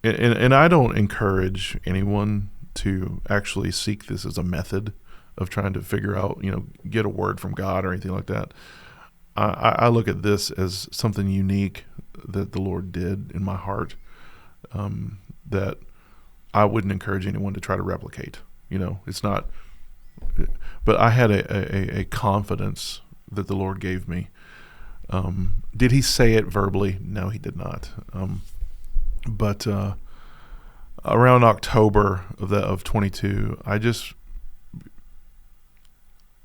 Speaker 2: and I don't encourage anyone to actually seek this as a method of trying to figure out, get a word from God or anything like that. I look at this as something unique that the Lord did in my heart, that I wouldn't encourage anyone to try to replicate. It's not. But I had a confidence that the Lord gave me. Did He say it verbally? No, He did not. But around October of 22,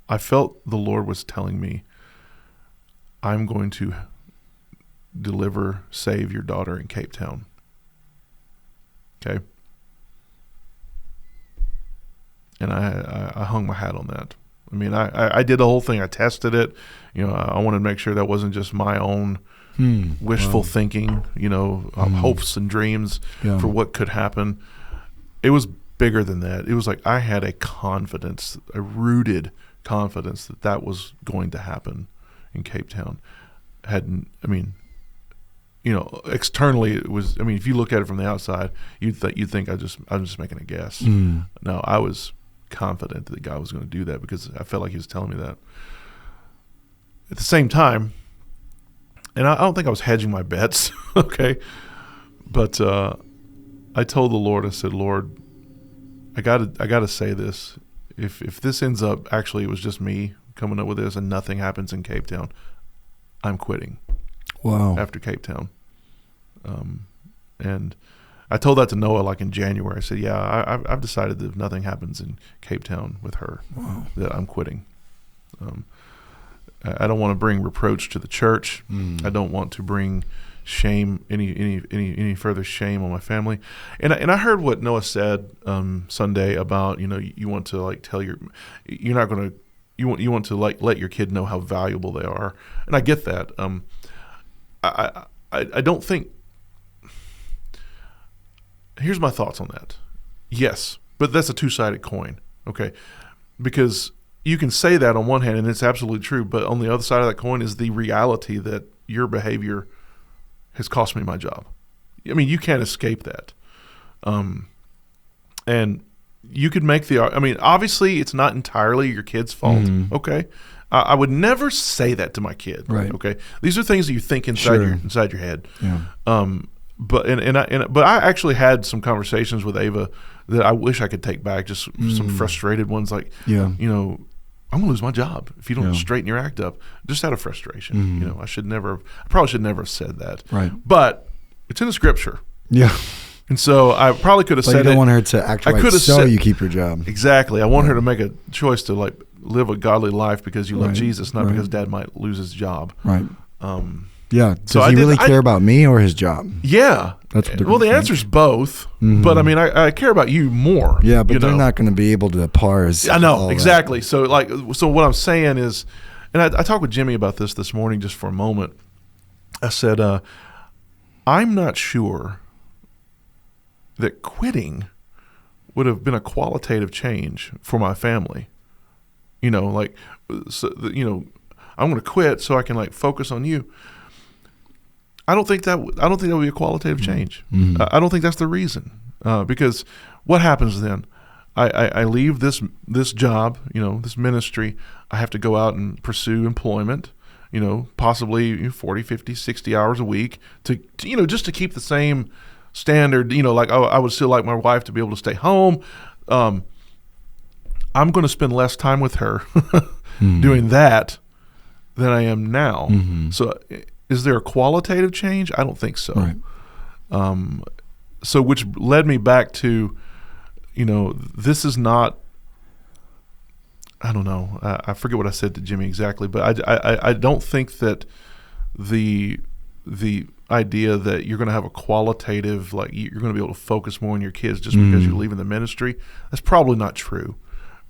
Speaker 2: I felt the Lord was telling me, I'm going to save your daughter in Cape Town. Okay? And I hung my hat on that. I mean, I did the whole thing. I tested it. I wanted to make sure that wasn't just my own wishful thinking, hopes and dreams for what could happen. It was bigger than that. It was like I had a rooted confidence that was going to happen in Cape Town. Externally it was. I mean, if you look at it from the outside, you'd think I'm just making a guess. No, I was confident that God was going to do that because I felt like He was telling me that. At the same time, and I don't think I was hedging my bets, okay, but I told the Lord, I said, Lord, I gotta say this. If this ends up actually it was just me coming up with this and nothing happens in Cape Town, I'm quitting.
Speaker 1: Wow.
Speaker 2: After Cape Town. And I told that to Noah like in January. I said, yeah, I've decided that if nothing happens in Cape Town with her, that I'm quitting. I don't want to bring reproach to the church. I don't want to bring shame, any further shame on my family. And I heard what Noah said Sunday about, you want to like tell you want to like let your kid know how valuable they are. And I get that. I don't think. Here's my thoughts on that. Yes, but that's a two-sided coin, okay? Because you can say that on one hand, and it's absolutely true, but on the other side of that coin is the reality that your behavior has cost me my job. I mean, you can't escape that. And you could make obviously it's not entirely your kid's fault, okay? I would never say that to my kid,
Speaker 1: right?
Speaker 2: Okay, these are things that you think inside your head.
Speaker 1: Yeah.
Speaker 2: But I actually had some conversations with Ava that I wish I could take back. Just some frustrated ones, like, I'm gonna lose my job if you don't straighten your act up. Just out of frustration, I probably should never have said that.
Speaker 1: Right.
Speaker 2: But it's in the scripture.
Speaker 1: Yeah.
Speaker 2: And so I probably could have said it.
Speaker 1: You don't want her to act right, so you keep your job.
Speaker 2: Exactly. I want her to make a choice to like live a godly life because you love Jesus, not because Dad might lose his job.
Speaker 1: Right. Yeah. Does he really care about me or his job?
Speaker 2: Yeah.
Speaker 1: That's what
Speaker 2: the answer's both. But I mean, I care about you more.
Speaker 1: Yeah, but they're not going to be able to parse.
Speaker 2: I know, exactly. That. So what I'm saying is, and I talked with Jimmy about this morning just for a moment. I said, I'm not sure that quitting would have been a qualitative change for my family like, so, I'm going to quit so I can like focus on you. I don't think that would be a qualitative change.
Speaker 1: Mm-hmm.
Speaker 2: I don't think that's the reason. Because what happens then? I leave this job, this ministry. I have to go out and pursue employment, possibly 40, 50, 60 hours a week to just to keep the same standard, like I would still like my wife to be able to stay home. I'm going to spend less time with her doing that than I am now. Mm-hmm. So is there a qualitative change? I don't think so.
Speaker 1: Right.
Speaker 2: So which led me back to, this is not, I don't know. I forget what I said to Jimmy exactly, but I don't think that the idea that you're going to have a qualitative, like you're going to be able to focus more on your kids just because you're leaving the ministry, that's probably not true.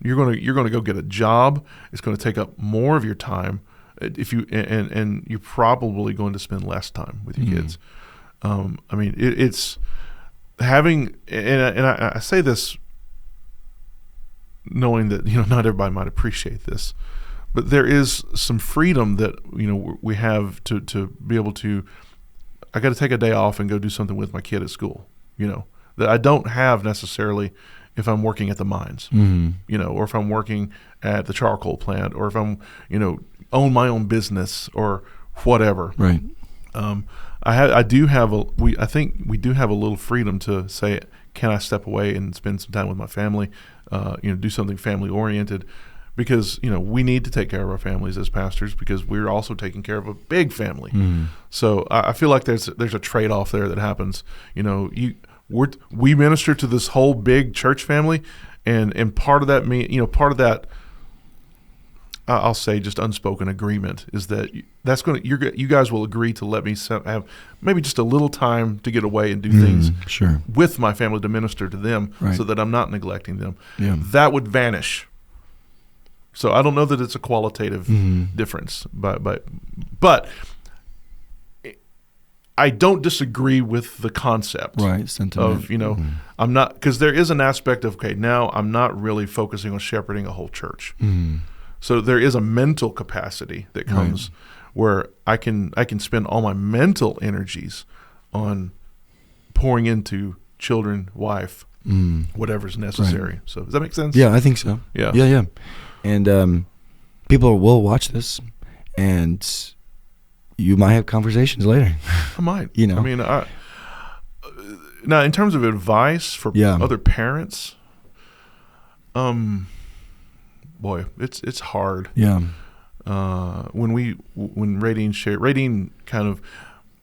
Speaker 2: You're going to go get a job. It's going to take up more of your time. If you and you're probably going to spend less time with your kids. It's having, and I say this knowing that not everybody might appreciate this, but there is some freedom that we have to be able to. I got to take a day off and go do something with my kid at school. That I don't have necessarily if I'm working at the mines. Or if I'm working at the charcoal plant, or if I'm own my own business or whatever.
Speaker 1: Right.
Speaker 2: I think we do have a little freedom to say, can I step away and spend some time with my family, do something family oriented, because we need to take care of our families as pastors, because we're also taking care of a big family. So I feel like there's a trade-off there that happens. We minister to this whole big church family, and part of that I'll say just unspoken agreement is that you guys will agree to let me have maybe just a little time to get away and do things with my family to minister to them, so that I'm not neglecting them.
Speaker 1: Yeah.
Speaker 2: That would vanish. So I don't know that it's a qualitative difference, but I don't disagree with the concept,
Speaker 1: right? Sentiment.
Speaker 2: Of I'm not, because there is an aspect of now I'm not really focusing on shepherding a whole church. So there is a mental capacity that comes where I can spend all my mental energies on pouring into children, wife, whatever's necessary. Right. So does that make sense?
Speaker 1: Yeah, I think so.
Speaker 2: Yeah.
Speaker 1: And people will watch this, and you might have conversations later.
Speaker 2: I might. Now in terms of advice for other parents, boy, it's hard.
Speaker 1: Yeah.
Speaker 2: When Radene kind of,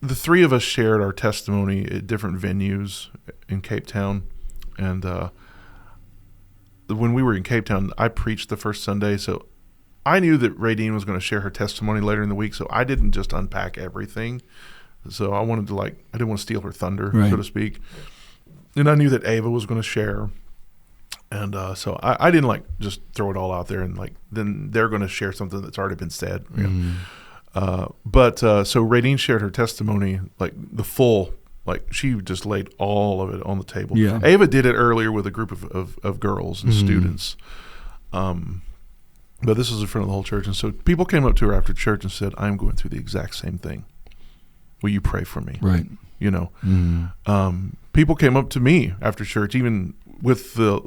Speaker 2: the three of us shared our testimony at different venues in Cape Town, and when we were in Cape Town, I preached the first Sunday, so I knew that Radene was going to share her testimony later in the week, so I didn't just unpack everything. So I wanted to I didn't want to steal her thunder, so to speak. And I knew that Ava was going to share. And so I didn't just throw it all out there and then they're going to share something that's already been said. But so Radene shared her testimony, the full, she just laid all of it on the table.
Speaker 1: Yeah.
Speaker 2: Ava did it earlier with a group of girls and students. But this was in front of the whole church. And so people came up to her after church and said, I'm going through the exact same thing. Will you pray for me?
Speaker 1: Right.
Speaker 2: People came up to me after church, even with the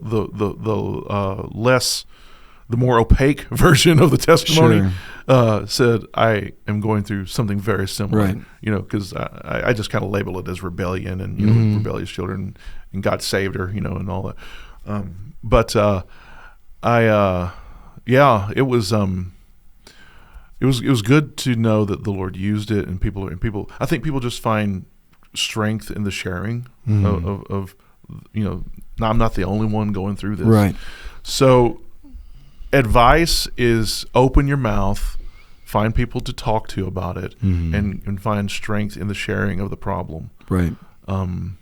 Speaker 2: more opaque version of the testimony, said, I am going through something very similar.
Speaker 1: Right.
Speaker 2: Because I just kind of label it as rebellion and rebellious children, and God saved her, and all that. It was good to know that the Lord used it, and people. I think people just find strength in the sharing of I'm not the only one going through this.
Speaker 1: Right.
Speaker 2: So advice is open your mouth, find people to talk to about it, and find strength in the sharing of the problem.
Speaker 1: Right.
Speaker 2: I'm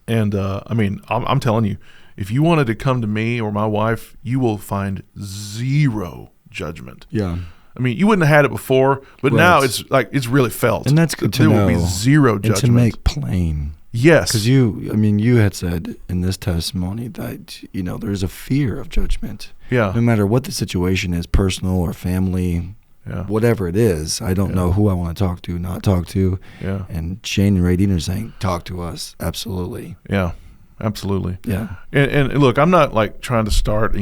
Speaker 2: telling you, if you wanted to come to me or my wife, you will find zero judgment.
Speaker 1: Yeah.
Speaker 2: You wouldn't have had it before, but now it's really felt.
Speaker 1: And that's good to
Speaker 2: there
Speaker 1: know.
Speaker 2: There will be zero judgment.
Speaker 1: And to make plain
Speaker 2: Yes.
Speaker 1: Because you had said in this testimony that, there's a fear of judgment.
Speaker 2: Yeah.
Speaker 1: No matter what the situation is, personal or family, whatever it is, I don't know who I want to talk to, not talk to.
Speaker 2: Yeah.
Speaker 1: And Shane and Radene are saying, talk to us. Absolutely.
Speaker 2: Yeah, absolutely.
Speaker 1: Yeah.
Speaker 2: And look, I'm not like trying to start,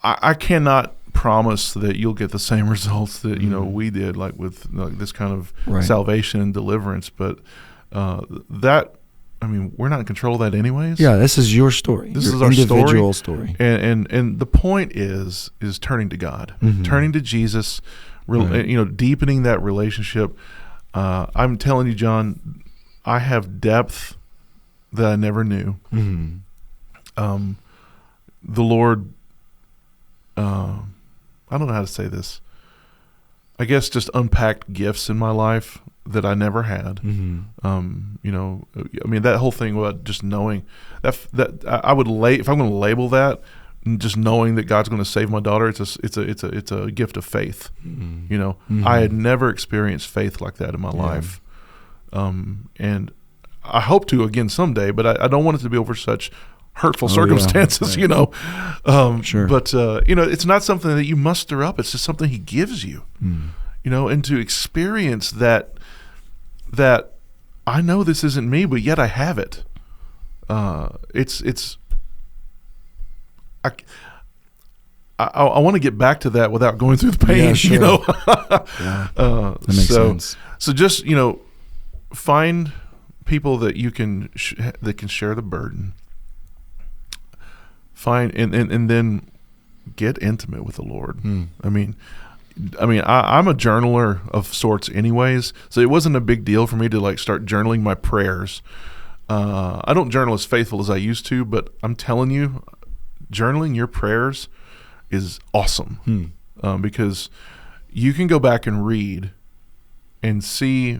Speaker 2: I cannot promise that you'll get the same results that we did, like with this kind of salvation and deliverance, but we're not in control of that anyways.
Speaker 1: Yeah, this is your story.
Speaker 2: This
Speaker 1: your
Speaker 2: is our
Speaker 1: individual story.
Speaker 2: And the point is turning to God, turning to Jesus, deepening that relationship. I'm telling you, John, I have depth that I never knew. The Lord, I don't know how to say this. I guess just unpacked gifts in my life that I never had. That whole thing about just knowing that I would if I'm going to label that, just knowing that God's going to save my daughter, it's a gift of faith. I had never experienced faith like that in my life, and I hope to again someday. But I don't want it to be over such hurtful circumstances,
Speaker 1: Sure.
Speaker 2: But it's not something that you muster up. It's just something He gives you, and to experience that I know this isn't me, but yet I have it. I want to get back to that without going through the pain,
Speaker 1: Yeah, sure. That makes sense.
Speaker 2: So just find people that you can that can share the burden. Find and then get intimate with the Lord. I'm a journaler of sorts anyways, so it wasn't a big deal for me to start journaling my prayers. I don't journal as faithful as I used to, but I'm telling you, journaling your prayers is awesome, because you can go back and read and see.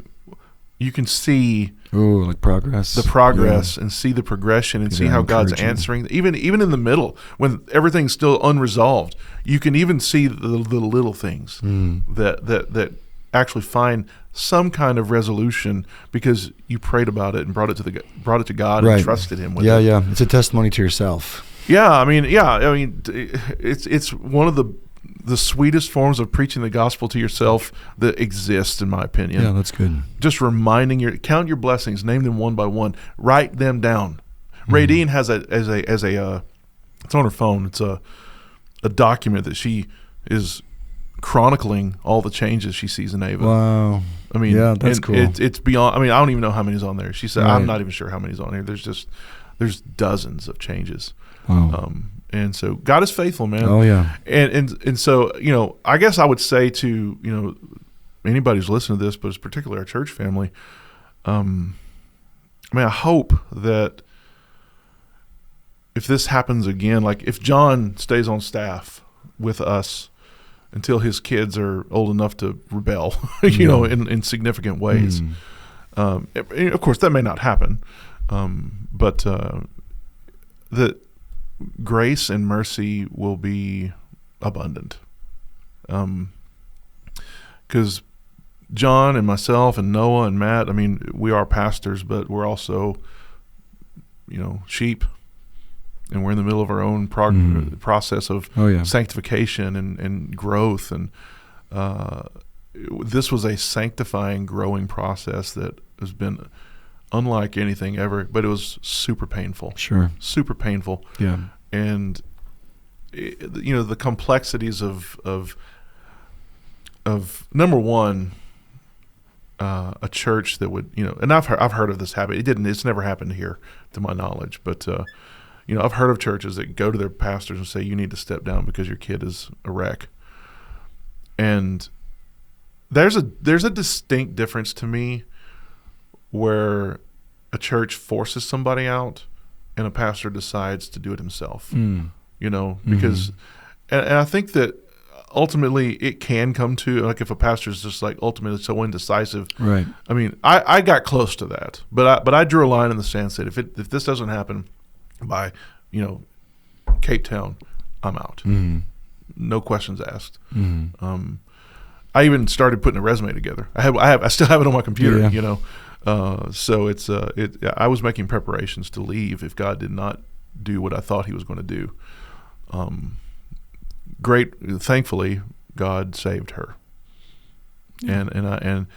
Speaker 2: You can see
Speaker 1: like progress,
Speaker 2: and see the progression, and see how God's answering. Even in the middle, when everything's still unresolved, you can even see the little things that actually find some kind of resolution because you prayed about it and brought it to God and trusted Him with it.
Speaker 1: Yeah, it's a testimony to yourself.
Speaker 2: It's one of the sweetest forms of preaching the gospel to yourself that exists, in my opinion.
Speaker 1: Yeah, that's good.
Speaker 2: Just count your blessings, name them one by one, write them down. Radene has it's on her phone. It's a document that she is chronicling all the changes she sees in Ava.
Speaker 1: Wow. That's cool.
Speaker 2: It's beyond. I don't even know how many's on there. She said, I'm not even sure how many's on here. There's dozens of changes.
Speaker 1: Wow.
Speaker 2: And so God is faithful, man.
Speaker 1: Oh yeah.
Speaker 2: And so, I guess I would say to, anybody who's listening to this, but particularly our church family, I hope that if this happens again, like if John stays on staff with us until his kids are old enough to rebel, in significant ways. Of course, that may not happen, but that grace and mercy will be abundant. Because John and myself and Noah and Matt, we are pastors, but we're also, sheep. And we're in the middle of our own process of sanctification and growth. And this was a sanctifying, growing process that has been unlike anything ever, but it was super painful.
Speaker 1: Sure.
Speaker 2: Super painful.
Speaker 1: Yeah.
Speaker 2: And, the complexities of number one, a church that would, and I've heard of this habit. It's never happened here to my knowledge, but, I've heard of churches that go to their pastors and say, you need to step down because your kid is a wreck. And there's a distinct difference to me where a church forces somebody out and a pastor decides to do it himself, because, and I think that ultimately it can come to, like, if a pastor is just like ultimately so indecisive.
Speaker 1: Right.
Speaker 2: I got close to that, but I drew a line in the sand, said if this doesn't happen by, Cape Town, I'm out. No questions asked. I even started putting a resume together. I still have it on my computer,
Speaker 1: Yeah.
Speaker 2: you know. So it's I was making preparations to leave if God did not do what I thought He was going to do. Thankfully, God saved her.
Speaker 1: Yeah.
Speaker 2: And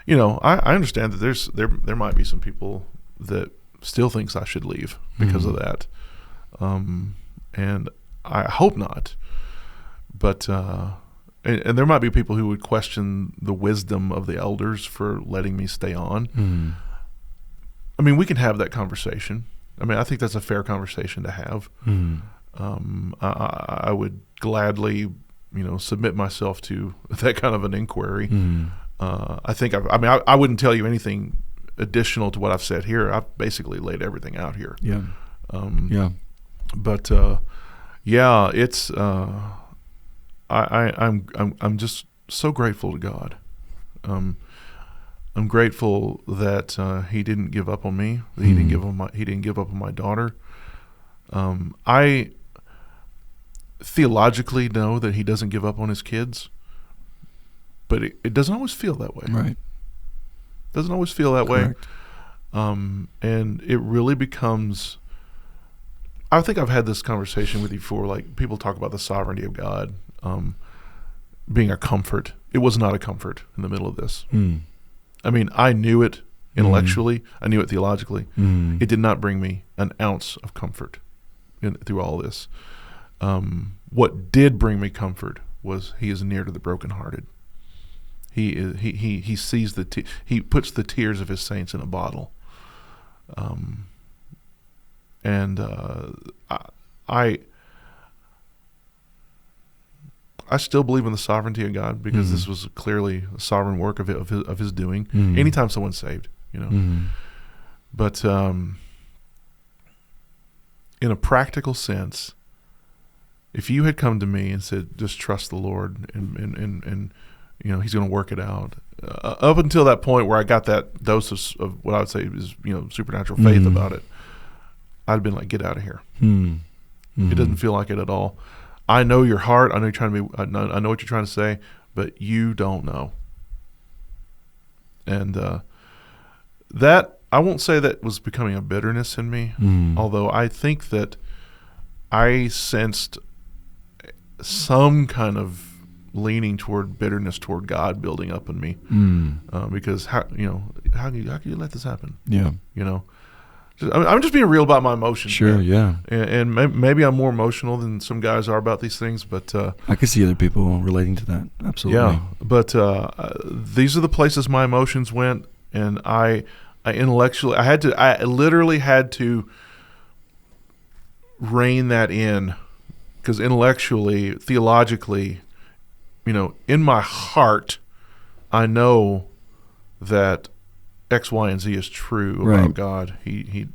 Speaker 2: you know, I understand that there might be some people that still thinks I should leave because of that. And I hope not. But and there might be people who would question the wisdom of the elders for letting me stay on. I mean, we can have that conversation. I mean, I think that's a fair conversation to have. I would gladly, you know, submit myself to that kind of an inquiry. I think I wouldn't tell you anything additional to what I've said here. I've basically laid everything out here.
Speaker 1: Yeah.
Speaker 2: But yeah, it's I'm just so grateful to God. I'm grateful that He didn't give up on me. He didn't give up on my daughter. I theologically know that He doesn't give up on His kids, but it doesn't always feel that way.
Speaker 1: Right.
Speaker 2: Doesn't always feel that
Speaker 1: Correct.
Speaker 2: way. And it really becomes. I think I've had this conversation with you before. Like, people talk about the sovereignty of God being a comfort. It was not a comfort in the middle of this. I mean, I knew it intellectually. I knew it theologically. It did not bring me an ounce of comfort through all this. What did bring me comfort was He is near to the brokenhearted. He sees He puts the tears of His saints in a bottle. And I still believe in the sovereignty of God, because this was clearly a sovereign work of His doing. Anytime someone's saved, you know. But in a practical sense, if you had come to me and said, "Just trust the Lord, and you know He's going to work it out," up until that point where I got that dose of what I would say is, you know, supernatural faith about it, I'd have been like, "Get out of here." It doesn't feel like it at all. I know your heart. I know you're trying to be. I know what you're trying to say, but you don't know. And that, I won't say that was becoming a bitterness in me, although I think that I sensed some kind of leaning toward bitterness toward God building up in me, because how can you let this happen?
Speaker 1: Yeah.
Speaker 2: You know. I'm just being real about my emotions.
Speaker 1: Sure,
Speaker 2: man.
Speaker 1: yeah.
Speaker 2: And maybe I'm more emotional than some guys are about these things, but
Speaker 1: I could see other people relating to that. Absolutely.
Speaker 2: yeah. But these are the places my emotions went, and I intellectually, I literally had to rein that in, because intellectually, theologically, you know, in my heart, I know that X, Y, and Z is true about God. He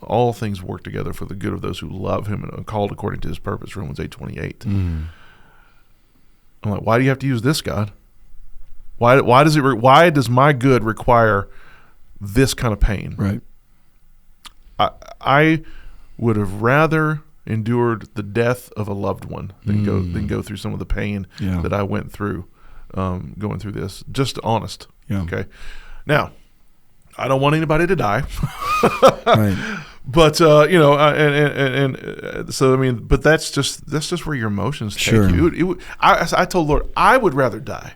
Speaker 2: all things work together for the good of those who love Him and are called according to His purpose. Romans 8:28. I'm like, why do you have to use this, God? Why does my good require this kind of pain?
Speaker 1: Right.
Speaker 2: I would have rather endured the death of a loved one than go through some of the pain that I went through going through this. Just honest.
Speaker 1: Yeah.
Speaker 2: Okay. Now, I don't want anybody to die,
Speaker 1: Right.
Speaker 2: but you know, and so I mean, but that's just where your emotions take you. I told Lord, I would rather die,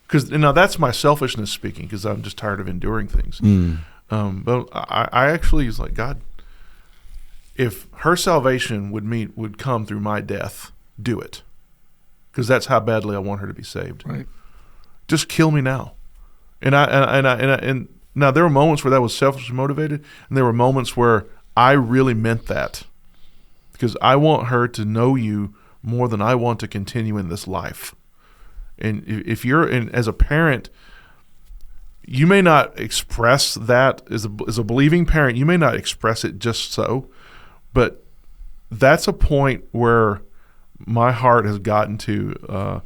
Speaker 2: because now that's my selfishness speaking, because I'm just tired of enduring things. But I actually was like, God, if her salvation would come through my death, do it, because that's how badly I want her to be saved.
Speaker 1: Right.
Speaker 2: Just kill me now. And now there were moments where that was selfishly motivated, and there were moments where I really meant that, because I want her to know you more than I want to continue in this life. And if you're as a parent, you may not express that as a believing parent. You may not express it just so, but that's a point where my heart has gotten to.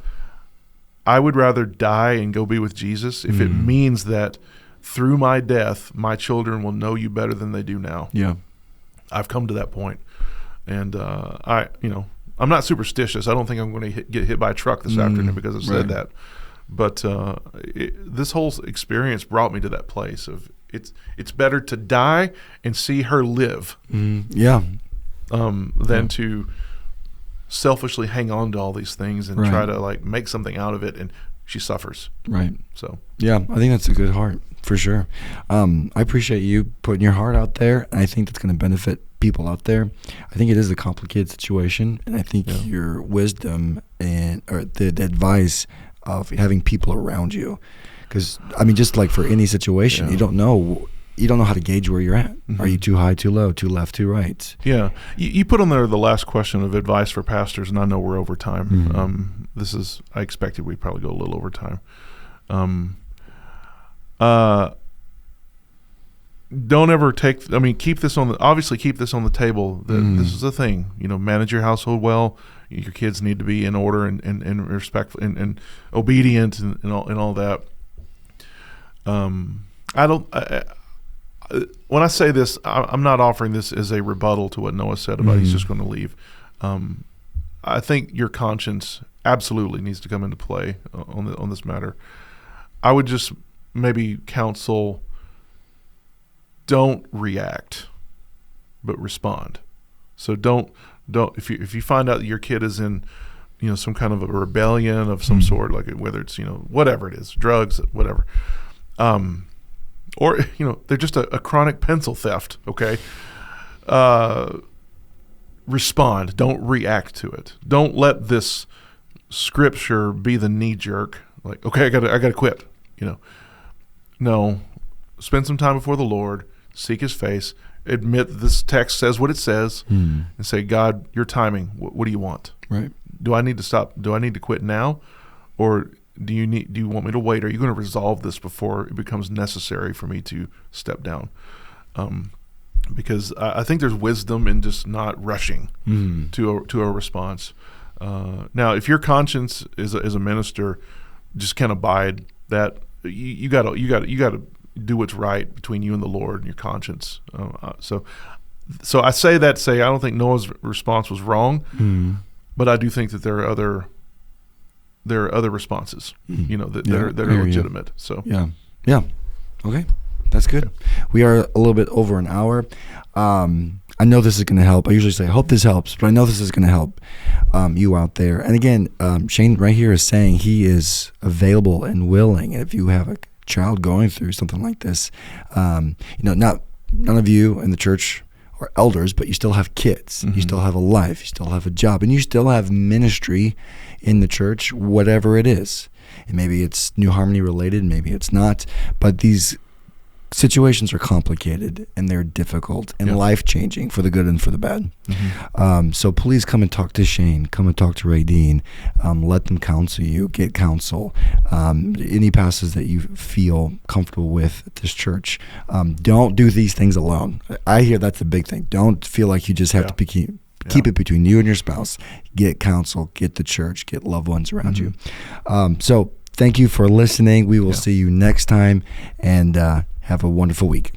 Speaker 2: I would rather die and go be with Jesus if it means that through my death, my children will know you better than they do now.
Speaker 1: Yeah.
Speaker 2: I've come to that point. And I'm I'm not superstitious. I don't think I'm going to get hit by a truck this afternoon because I said that. But this whole experience brought me to that place of it's better to die and see her live, than to selfishly hang on to all these things and try to like make something out of it, and she suffers. Right. So
Speaker 1: yeah, I think that's a good heart for sure. I appreciate you putting your heart out there, and I think that's going to benefit people out there. I think it is a complicated situation, and I think your wisdom or the advice of having people around you, because I mean, just like for any situation, you don't know how to gauge where you're at. Are you too high, too low, too left, too right?
Speaker 2: Yeah. You put on there the last question of advice for pastors, and I know we're over time. I expected we'd probably go a little over time. Don't ever keep this on the table. This is the thing, manage your household well. Your kids need to be in order and respectful and obedient and all that. When I say this, I'm not offering this as a rebuttal to what Noah said about he's just going to leave. I think your conscience absolutely needs to come into play on this matter. I would just maybe counsel, don't react, but respond. So don't if you find out that your kid is in some kind of a rebellion of some sort, like whether it's whatever it is, drugs, whatever, or they're just a chronic pencil theft, okay, respond. Don't react to it. Don't let this scripture be the knee jerk, like, okay, I gotta quit. No, spend some time before the Lord, seek his face, admit this text says what it says, and say, God, your timing, what do you want? Right. Do I need to stop? Do I need to quit now? Or do you want me to wait? Are you going to resolve this before it becomes necessary for me to step down? Because I think there's wisdom in just not rushing to a response. Now, if your conscience is a minister just can't abide that, you got to do what's right between you and the Lord and your conscience. So I say that I don't think Noah's response was wrong, but I do think that there are other responses, that are legitimate. So
Speaker 1: yeah, okay, that's good. We are a little bit over an hour. I know this is going to help. I usually say, I hope this helps, but I know this is going to help you out there. And again, Shane right here is saying he is available and willing. And if you have a child going through something like this, none of you in the church are elders, but you still have kids. You still have a life. You still have a job. And you still have ministry in the church, whatever it is. And maybe it's New Harmony related, maybe it's not. But these situations are complicated and they're difficult and life-changing for the good and for the bad. So please come and talk to Shane. Come and talk to Radene. Let them counsel you. Get counsel. Any pastors that you feel comfortable with at this church. Don't do these things alone. I hear that's the big thing. Don't feel like you just have to keep it between you and your spouse. Get counsel. Get the church. Get loved ones around you. So thank you for listening. We will see you next time, and have a wonderful week.